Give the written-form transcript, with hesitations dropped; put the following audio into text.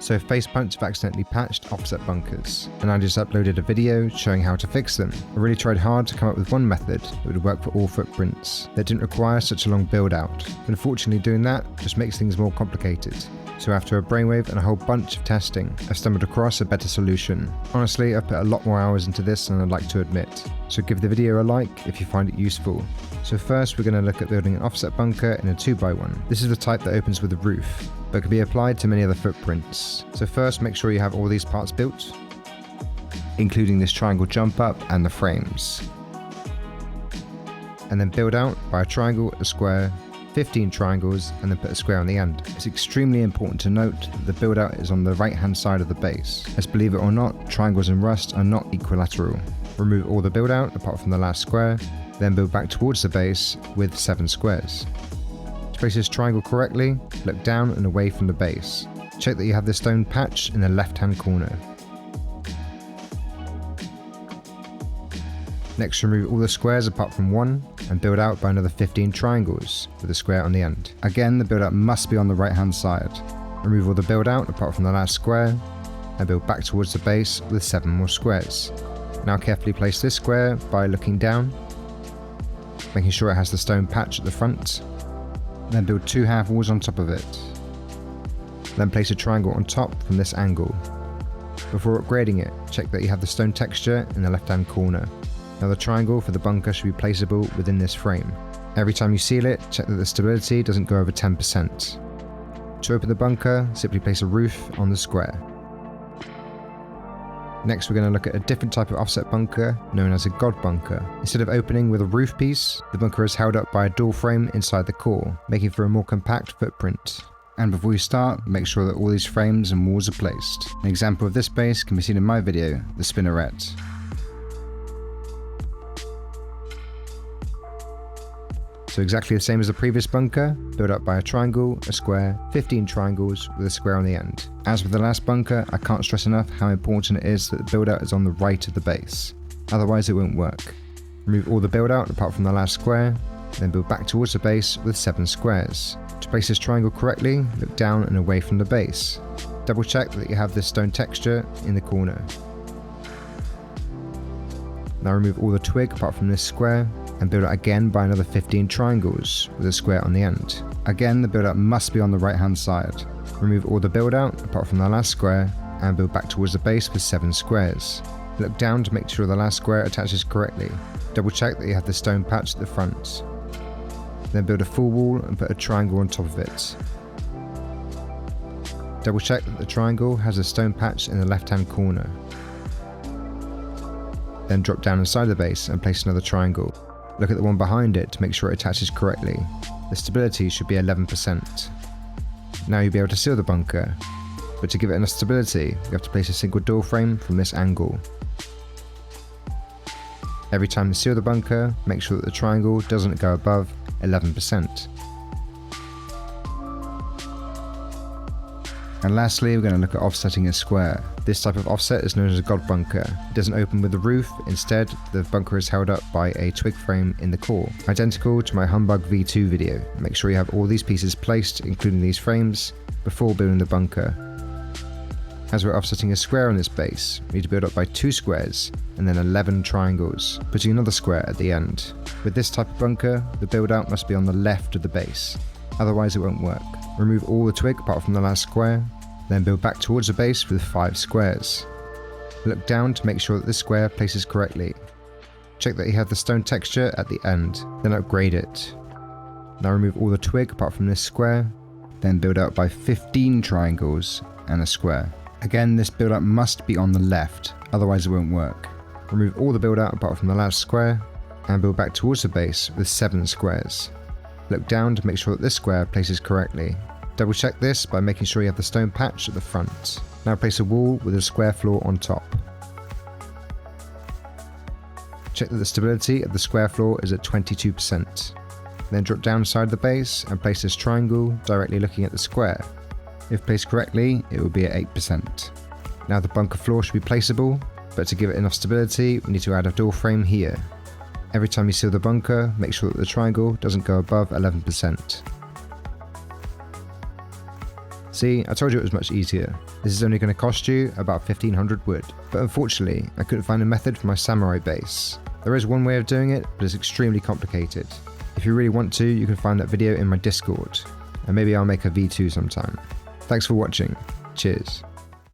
So Facepunch have accidentally patched offset bunkers, and I just uploaded a video showing how to fix them. I really tried hard to come up with one method that would work for all footprints, that didn't require such a long build out. But unfortunately doing that just makes things more complicated. So after a brainwave and a whole bunch of testing, I've stumbled across a better solution. Honestly, I've put a lot more hours into this than I'd like to admit, so give the video a like if you find it useful. So first we're going to look at building an offset bunker in a 2x1. This is the type that opens with a roof, but can be applied to many other footprints. So first make sure you have all these parts built, including this triangle jump up and the frames. And then build out by a triangle, a square, 15 triangles, and then put a square on the end. It's extremely important to note that the build out is on the right hand side of the base, as believe it or not, triangles and rust are not equilateral. Remove all the build out apart from the last square, then build back towards the base with 7 squares. To place this triangle correctly, look down and away from the base. Check that you have the stone patch in the left hand corner. Next, remove all the squares apart from one and build out by another 15 triangles with a square on the end. Again, the build out must be on the right hand side. Remove all the build out apart from the last square and build back towards the base with 7 more squares. Now carefully place this square by looking down, making sure it has the stone patch at the front. Then build 2 half walls on top of it. Then place a triangle on top from this angle. Before upgrading it, check that you have the stone texture in the left hand corner. Now the triangle for the bunker should be placeable within this frame. Every time you seal it, check that the stability doesn't go over 10%. To open the bunker, simply place a roof on the square. Next we're going to look at a different type of offset bunker known as a god bunker. Instead of opening with a roof piece, the bunker is held up by a door frame inside the core, making for a more compact footprint. And before you start, make sure that all these frames and walls are placed. An example of this base can be seen in my video, the spinneret. So exactly the same as the previous bunker, built up by a triangle, a square, 15 triangles with a square on the end. As with the last bunker, I can't stress enough how important it is that the build out is on the right of the base, otherwise it won't work. Remove all the build out apart from the last square, then build back towards the base with 7 squares. To place this triangle correctly, look down and away from the base. Double check that you have this stone texture in the corner. Now remove all the twig apart from this square, and build out again by another 15 triangles with a square on the end. Again, the build out must be on the right hand side. Remove all the build out apart from the last square and build back towards the base with 7 squares. Look down to make sure the last square attaches correctly. Double check that you have the stone patch at the front. Then build a full wall and put a triangle on top of it. Double check that the triangle has a stone patch in the left hand corner. Then drop down inside the base and place another triangle. Look at the one behind it to make sure it attaches correctly. The stability should be 11%. Now you'll be able to seal the bunker, but to give it enough stability, you have to place a single door frame from this angle. Every time you seal the bunker, make sure that the triangle doesn't go above 11%. And lastly, we're going to look at offsetting a square. This type of offset is known as a god bunker. It doesn't open with the roof, instead the bunker is held up by a twig frame in the core, identical to my Humbug V2 video. Make sure you have all these pieces placed, including these frames, before building the bunker. As we're offsetting a square on this base, we need to build up by 2 squares and then 11 triangles, putting another square at the end. With this type of bunker, the build out must be on the left of the base, otherwise it won't work. Remove all the twig apart from the last square, then build back towards the base with 5 squares. Look down to make sure that this square places correctly. Check that you have the stone texture at the end, then upgrade it. Now remove all the twig apart from this square, then build out by 15 triangles and a square. Again, this build out must be on the left, otherwise it won't work. Remove all the build out apart from the last square, and build back towards the base with 7 squares. Look down to make sure that this square places correctly. Double check this by making sure you have the stone patch at the front. Now place a wall with a square floor on top. Check that the stability of the square floor is at 22%. Then drop down inside the base and place this triangle directly looking at the square. If placed correctly, it will be at 8%. Now the bunker floor should be placeable, but to give it enough stability, we need to add a door frame here. Every time you seal the bunker, make sure that the triangle doesn't go above 11%. See, I told you it was much easier. This is only going to cost you about 1500 wood. But unfortunately, I couldn't find a method for my samurai base. There is one way of doing it, but it's extremely complicated. If you really want to, you can find that video in my Discord, and maybe I'll make a V2 sometime. Thanks for watching. Cheers.